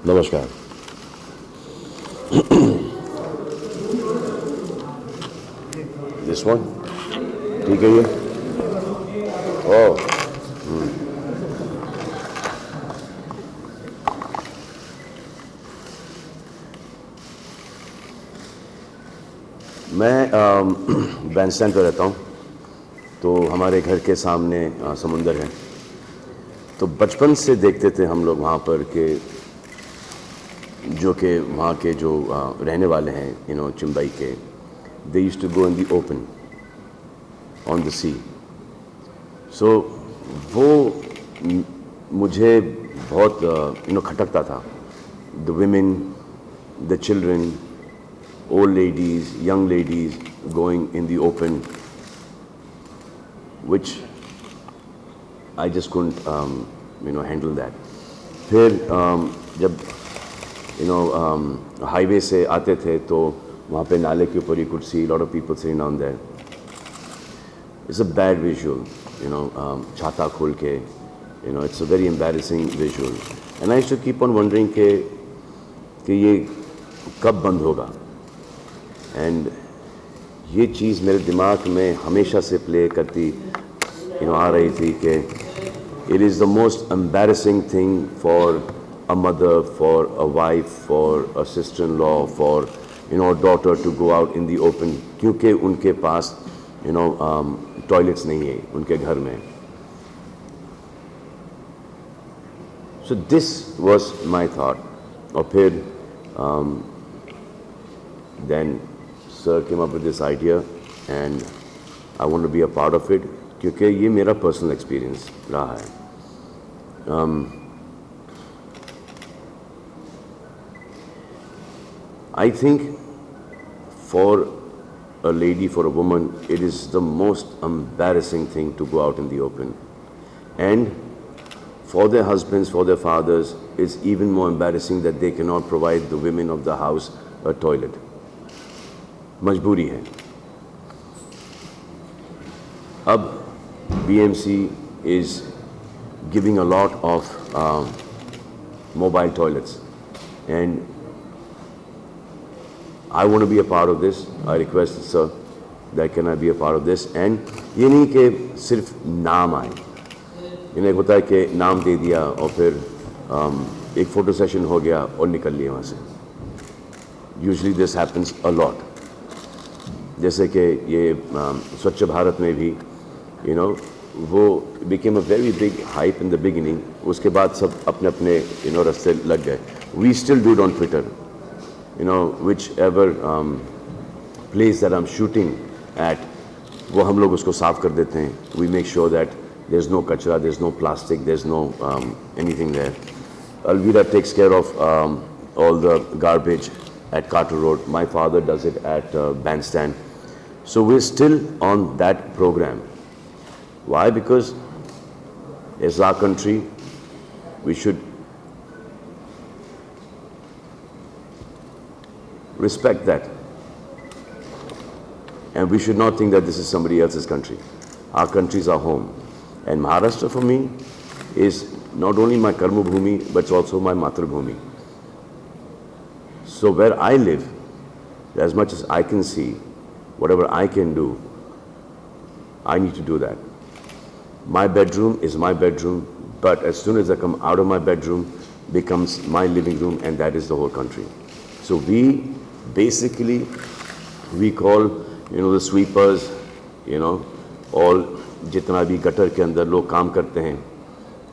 नमस्कार। This one ठीक है ये। ओह, मैं बैंडस्टैंड पर रहता हूँ, तो हमारे घर के सामने समुंदर है। तो बचपन से देखते थे हम लोग वहाँ पर कि वहाँ के जो रहने वाले हैं चिंबई के, they used to go in the open on the sea. So वो मुझे बहुत खटकता था। द women, the children, old ladies, young ladies going in the open, which I just couldn't handle that. फिर जब हाईवे से आते थे तो वहाँ पे नाले के ऊपर you could see a lot of people sitting down there. It's a bad visual, छाता खोल के, it's a very embarrassing visual. And I used to keep on wondering कि ये कब बंद होगा। एंड ये चीज़ मेरे दिमाग में हमेशा से प्ले करती आ रही थी कि it is the most embarrassing thing for a mother, for a wife, for a sister in law, for a daughter to go out in the open, क्योंकि उनके पास टॉयलेट्स नहीं है उनके घर में। So this was my thought. और फिर then sir came up with this idea and I want to be a part of it क्योंकि ये मेरा personal experience रहा है। I think for a lady, for a woman, it is the most embarrassing thing to go out in the open, and for their husbands, for their fathers, it's even more embarrassing that they cannot provide the women of the house a toilet. मजबूरी है। अब BMC is giving a lot of mobile toilets and I want to be a part of this. I request sir that can I be a part of this। and ये नहीं कि सिर्फ नाम आए, इन्हें होता है कि नाम दे दिया और फिर एक फ़ोटो सेशन हो गया और निकल लिए वहाँ से। Usually this happens a lot। जैसे कि ये स्वच्छ भारत में भी वो became a very big hype in the beginning, उसके बाद सब अपने अपने रास्ते लग गए। We still do it on Twitter, whichever place that I'm shooting at, वो हम लोग उसको साफ कर देते हैं। We make sure that there's no कचरा, there's no plastic, there's no anything there। Alvira takes care of all the garbage at Carter Road. My father does it at Bandstand। So we're still on that program। Why? Because it's our country, we should respect that, and we should not think that this is somebody else's country. Our country is our home, and Maharashtra for me is not only my karma bhumi but it's also my matrabhumi. So where I live, as much as I can see, whatever I can do, I need to do that। My bedroom is my bedroom, but as soon as I come out of my bedroom, becomes my living room, and that is the whole country। So we basically call the sweepers, all जितना भी gutter के अंदर लोग काम करते हैं,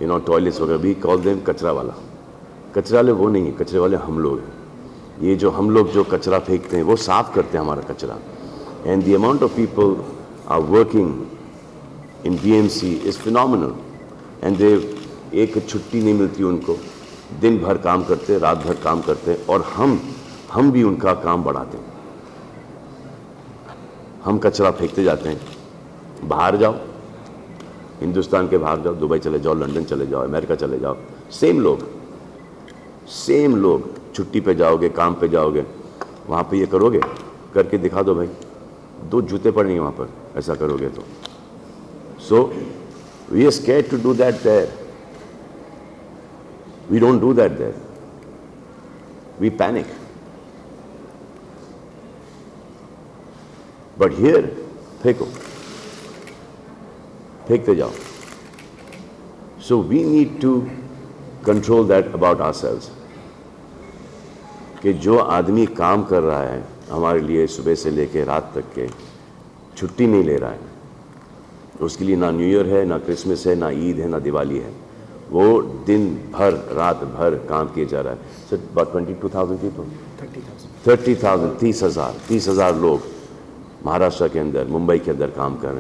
toilets वगैरह, भी कॉल देम कचरा वाला। कचरा वाले वो नहीं है, कचरे वाले हम लोग हैं। ये जो हम लोग जो कचरा फेंकते हैं वो साफ करते हैं हमारा कचरा। And the amount of people are working in BMC is phenomenal। And they एक छुट्टी नहीं मिलती उनको, दिन भर काम करते, रात भर काम करते, और हम भी उनका काम बढ़ाते हैं। हम कचरा फेंकते जाते हैं। बाहर जाओ, हिंदुस्तान के बाहर जाओ, दुबई चले जाओ, लंदन चले जाओ, अमेरिका चले जाओ, सेम लोग छुट्टी पे जाओगे, काम पे जाओगे, वहाँ पे ये करोगे, करके दिखा दो भाई, 2 जूते पड़ेंगे वहाँ पर, ऐसा करोगे तो। So we are scared to do that there। We don't do that there। we panic. But here, फेंकते जाओ. So we need to control that about ourselves. कि जो आदमी काम कर रहा है हमारे लिए सुबह से लेकर रात तक के, छुट्टी नहीं ले रहा है, उसके लिए ना न्यू ईयर है, ना क्रिसमस है, ना ईद है, ना दिवाली है, वो दिन भर रात भर काम किए जा रहा है. So about 22,000 people, 30,000, 30,000 लोग महाराष्ट्र के अंदर, मुंबई के अंदर काम कर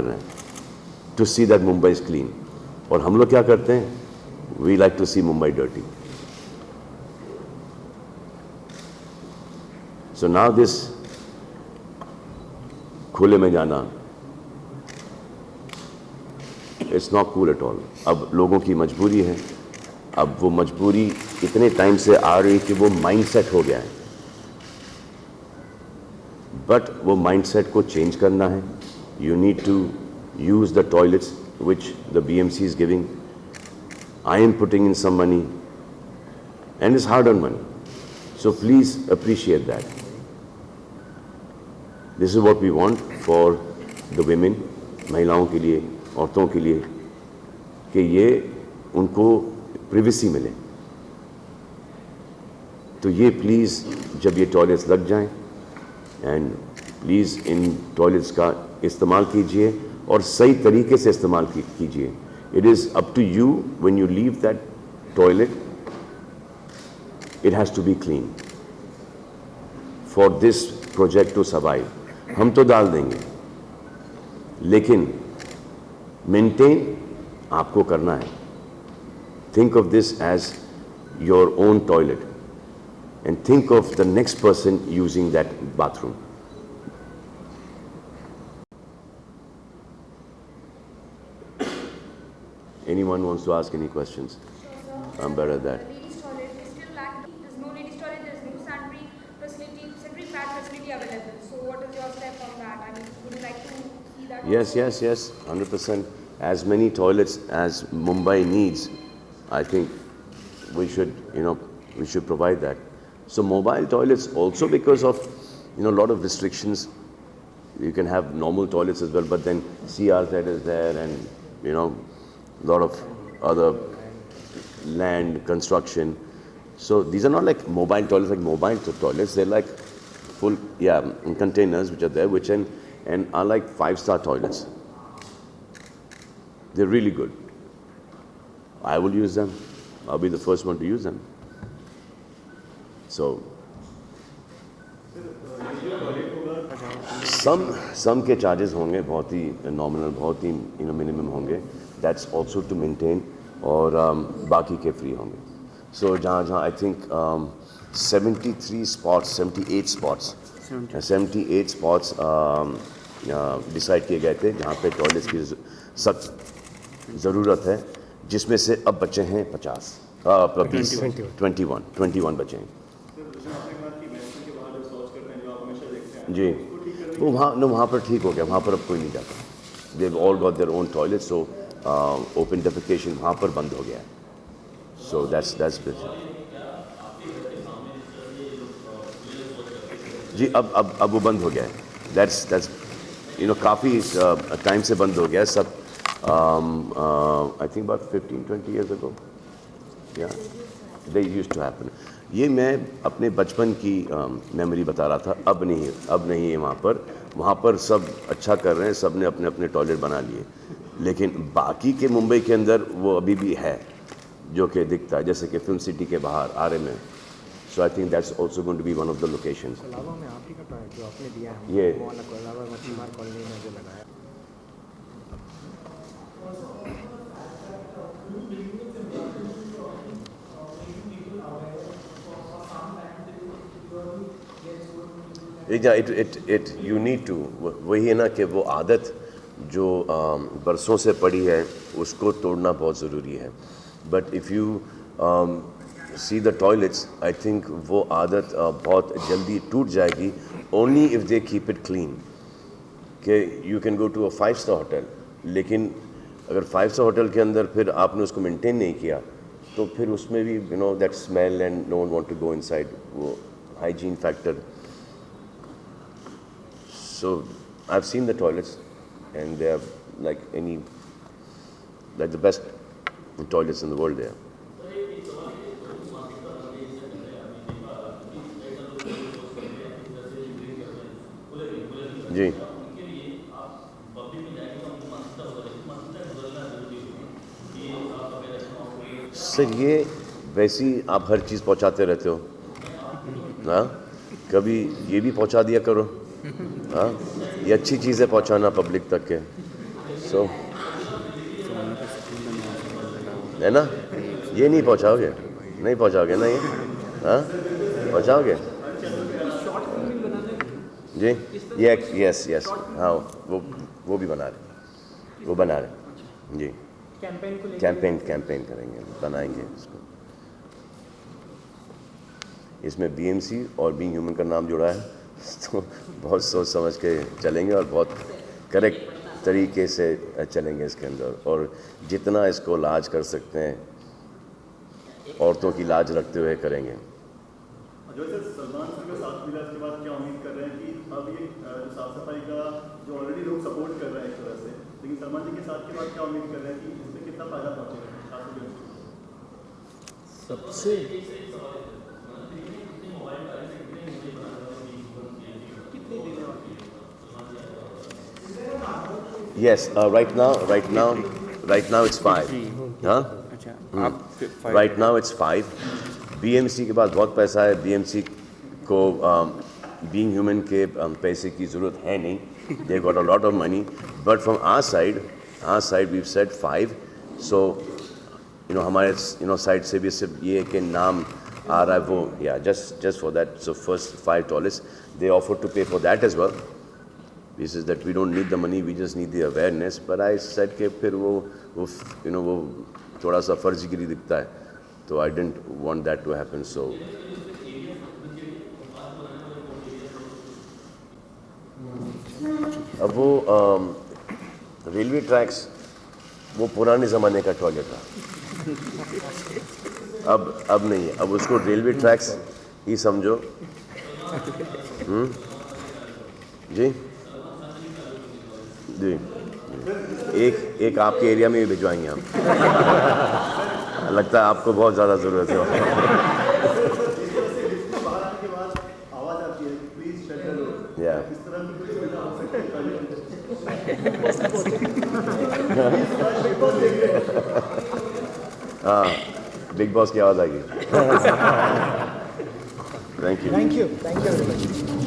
रहे हैं, to see that Mumbai is clean. और हम लोग क्या करते हैं? We like to see Mumbai dirty. So now this खुले में जाना, it's not cool at all. अब लोगों की मजबूरी है, अब वो मजबूरी इतने टाइम से आ रही कि वो माइंडसेट हो गया है. बट वो माइंडसेट को चेंज करना है. You need to use the toilets which the BMC is giving. I am putting in some money and it's hard-earned money. So please appreciate that. This is what we want for the women, महिलाओं के लिए, औरतों के लिए, कि ये उनको privacy मिले. तो ये प्लीज़ जब ये टॉयलेट्स लग जाएं, एंड प्लीज़ इन टॉयलेट्स का इस्तेमाल कीजिए और सही तरीके से इस्तेमाल कीजिए. It is up to you when you leave that toilet, it has to be clean for this project to survive. हम तो डाल देंगे, लेकिन मेंटेन आपको करना है. Think of this as your own toilet and think of the next person using that bathroom. Anyone wants to ask any questions? I'm better at that. The ladies' toilet is still lacking. There's no ladies' toilet. There's no sanitary facility, sanitary pad facility available. So what is your step on that? I mean, would you like to see that? Yes, 100%. As many toilets as Mumbai needs, I think we should provide that. So mobile toilets also, because of a lot of restrictions, you can have normal toilets as well, but then CRZ is there, and a lot of other land construction. So these are not like mobile toilets, like mobile toilets. They're like full containers which are there, which and are like 5-star toilets. They're really good. I will use them. I'll be the first one to use them. So some के charges होंगे बहुत ही nominal, बहुत ही minimum होंगे. That's also to maintain, और बाकी के free होंगे. So जहाँ I think 78 spots decide किए गए थे जहाँ पे टॉयलेट्स की सख्त ज़रूरत है, जिसमें से अब बचे हैं 21 बचे हैं. जी, वो वहाँ पर ठीक हो गया, वहाँ पर अब कोई नहीं जाता. They've all got their own toilets, so open defecation वहाँ पर बंद हो गया है. So that's good. जी, अब वो बंद हो गया है. That's काफ़ी टाइम से बंद हो गया है सब. I think about 15-20 years ago. Yeah, they used to happen. ये मैं अपने बचपन की मेमोरी बता रहा था. अब नहीं है वहाँ पर सब अच्छा कर रहे हैं, सब ने अपने अपने टॉयलेट बना लिए, लेकिन बाकी के मुंबई के अंदर वो अभी भी है जो कि दिखता है, जैसे कि फिल्म सिटी के बाहर आरे में. So I think that's also going to be one of the locations. ये you need to, वही है ना कि वो आदत जो बरसों से पड़ी है उसको तोड़ना बहुत ज़रूरी है. But if you see the toilets, I think वो आदत बहुत जल्दी टूट जाएगी only if they keep it clean. कि you can go to a 5-star hotel, लेकिन अगर 5-star होटल के अंदर फिर आपने उसको मेंटेन नहीं किया तो फिर उसमें भी you know that smell and no one want to go inside, वो hygiene factor. So I've seen the toilets and they are like the best toilets in the world there. जी सर, ये वैसी आप हर चीज़ पहुंचाते रहते हो ना, कभी ये भी पहुंचा दिया करो. हाँ, ये अच्छी चीज़ है पहुंचाना पब्लिक तक के. सो है ना, ये नहीं पहुंचाओगे, नहीं पहुंचाओगे ना ये. हाँ, पहुंचाओगे जी. ये यस यस, हाँ वो भी बना रहे, वो बना रहे जी. कैंपेन करेंगे, बनाएंगे इसको. इसमें बीएमसी और बीइंग ह्यूमन का नाम जुड़ा है, तो बहुत सोच समझ के चलेंगे और बहुत करेक्ट तरीके से चलेंगे इसके अंदर. और जितना इसको लाज कर सकते हैं, औरतों की लाज रखते हुए करेंगे. जो सर सलमान सर का साथ मिला, इसके बाद क्या उम्मीद कर रहे हैं कि अब ये साफ सफाई का जो ऑलरेडी लोग सपोर्ट कर रहे हैं एक तरह से, लेकिन सलमान जी के साथ के बाद क्या उम्मीद कर रहे हैं कि इसमें कितना फायदा पहुँचेगा सबसे? Yes, right now it's 5. हाँ, right now it's 5. BMC के पास बहुत पैसा है. BMC को बीइंग ह्यूमन के पैसे की ज़रूरत है नहीं. They got a lot of money, but from our side we've said 5. So you know हमारे साइड से भी सिर्फ ये कि नाम आ रहा है वो, yeah, just for that. So first 5 toilets, they offered to pay for that as well. He says that we don't need the money, we just need the awareness. But I said कि फिर वो थोड़ा सा फर्जीगिरी दिखता है, तो I didn't want that to happen. So अब वो रेलवे ट्रैक्स, वो पुराने ज़माने का टॉयलेट था. अब नहीं है. अब उसको रेलवे ट्रैक्स ही समझो. जी जी, एक आपके एरिया में भी भिजवाएंगे हम. लगता है आपको बहुत ज़्यादा ज़रूरत है. या हाँ, बिग बॉस की आवाज़ आ गई. Thank you. Thank you very much.